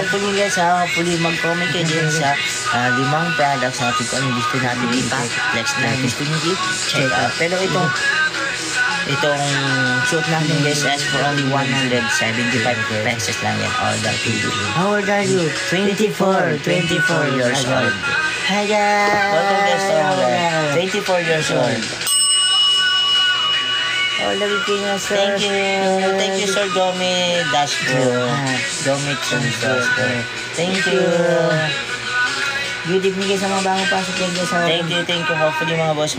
hopefully guys, hopefully mag-comment kayo din sa 5 products natin kung ano gusto natin i-flex na gusto nyo i-check out. Pero itong suit natin guys is for only 175 pesos lang yan. How old are you? 24 years old. Hi guys! Welcome guys to our 24 years old. Oh, love you, sir. Thank you, Sir Domi Dashbo. Thank you. Good evening guys sa mga bagong pasok yan guys. Thank you. Hopefully mga boss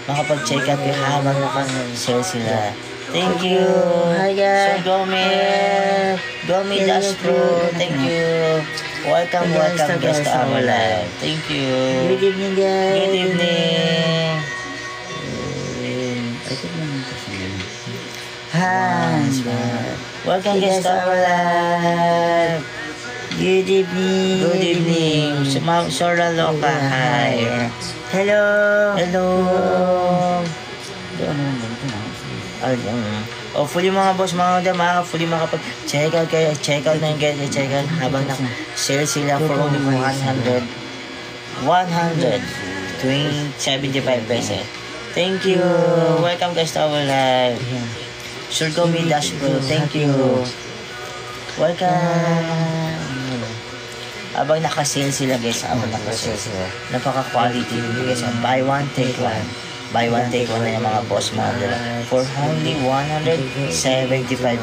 makapag-check out yung habang naka-sale sila. Thank you. Hi guys. Sir Domi Dashbo. Thank you. Welcome guys to our live. Thank you. Good evening guys. Good evening. Hi. Welcome guys to our live. Good evening. Sora Loka. Hi. Hello. Hopefully mga boss, mga dama, hopefully makapag-check out kayo. Check out na yung guys. Check out habang naka-sale sila for only 175 pesos. Thank you. Welcome guys to our live. Sure go me Dashboard. Thank you. Welcome. Habang naka-sale sila guys, napaka-quality guys. Buy one take one na yung mga boss model for only 175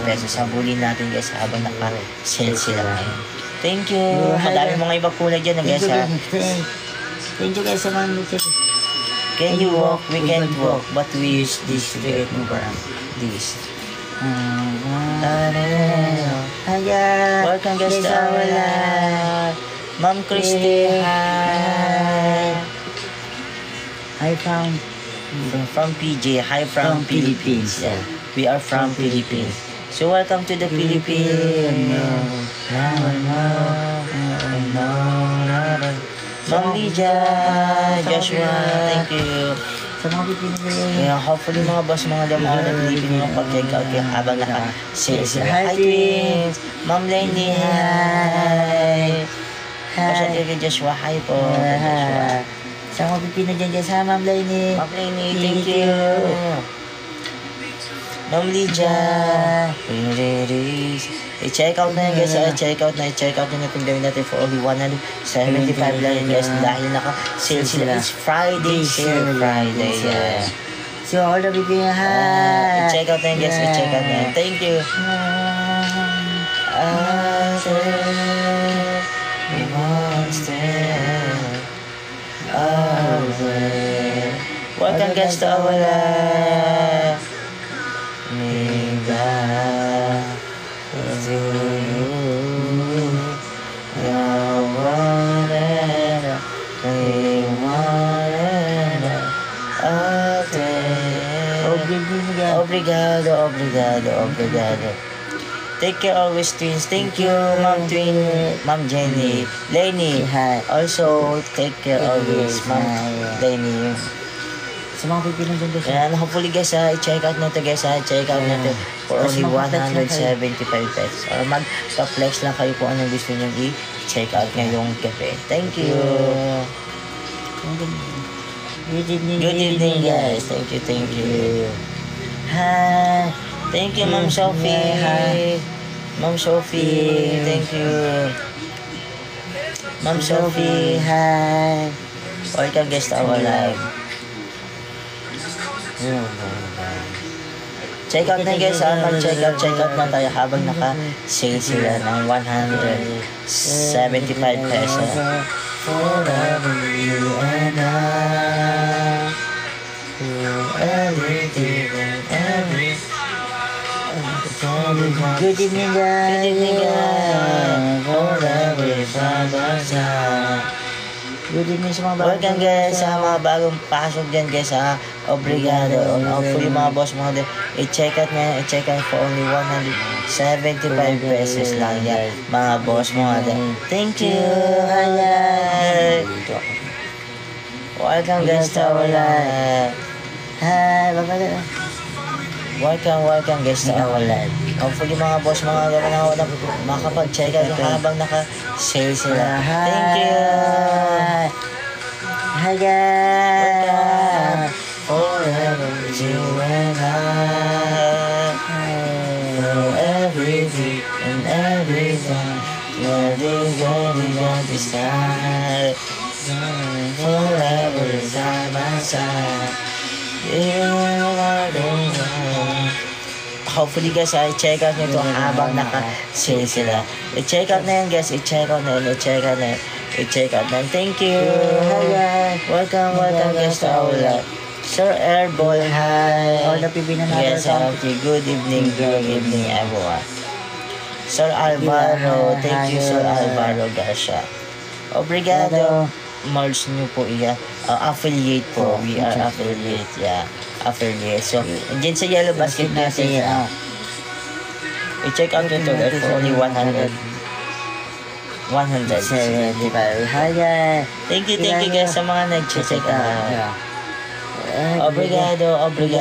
pesos. Sabulin natin guys habang naka-sale sila ngayon. Thank you. Madami mga iba kulay dyan guys ha. Thank you guys sa mga can you walk? We can't walk, but we use this to get over this. Welcome guys to our live. Ma'am Christy, hi. Hi from PJ. Hi from Philippines. Yeah. We are from Philippines. So welcome to the Philippines. Ma'am Lydia, Joshua, thank you. Sa mga Pilipino. Hopefully mga boss, mga damo na Pilipino yung pag-check out kayo habang naka-sale sila. Hi twins! Ma'am Lenny, hi! Hi! Kay Joshua, hi po. Sa mga Pilipino dyan guys, ha Ma'am Lenny? Ma'am Lenny, thank you. Ma'am Lydia. I-check out na yun guys. I-check out na itong gawin natin for only 175 lang yun guys. Dahil naka-sale sila. It's Friday sale. Friday. Yeah. So all the people i-check out na yun guys. I-check out na yun. Thank you. Welcome guys to our live. Obrigado. Take care always twins. Thank you Ma'am Ma'am Jenny. Lenny, hi. Also take care always Ma'am Lenny. Sa mga Pilipino dyan guys. Kaya hopefully guys i-check out na ito guys i-check out na ito for only 175 pesos. Or mag-flex lang kayo kung anong gusto nyo i-check out ngayong cafe. Thank you. Good evening guys. Thank you. Hi. Thank you Ma'am Sophie. Hi. Ma'am Sophie. Thank you. Ma'am Sophie. Hi. Welcome guys to our live. Check out na guys, mag-check out na tayo habang naka-sale sila ng 175 pesos. Forever you and I, Good evening guys. Forever side by side. Good evening sa mga bagong welcome guys sa mga bagong pasok dyan guys ha. Obrigado. Hopefully mga boss mga i-check out for only 175 pesos lang yan mga boss mga thank you. Hi. Welcome guys to our live. Hi. Welcome guys to our live. Hopefully mga boss, mga gano'n na makapag-check out habang naka-sale sila. Thank you! Hi guys! Forever you and I. For everything and everything. You're the sky. Forever side by side. Hopefully guys, i-check out nyo ito habang naka-sale sila. I-check out na yan guys, i-check out na yan. Thank you! Hi guys! Welcome guys to our live. Sir Airball, hi! All the PB na natin. Yes, okay. Good evening everyone. Sir Alvaro, thank you Sir Alvaro Garcia. Obrigado. Merge nyo po iya. Affiliate po. We are affiliate. Yeah. Affiliate. So, dyan sa Yellow Basket natin. I-check out nyo ito guys for only 100. 175. Hi guys! Thank you guys sa mga nag-check out. Obrigado. Okay,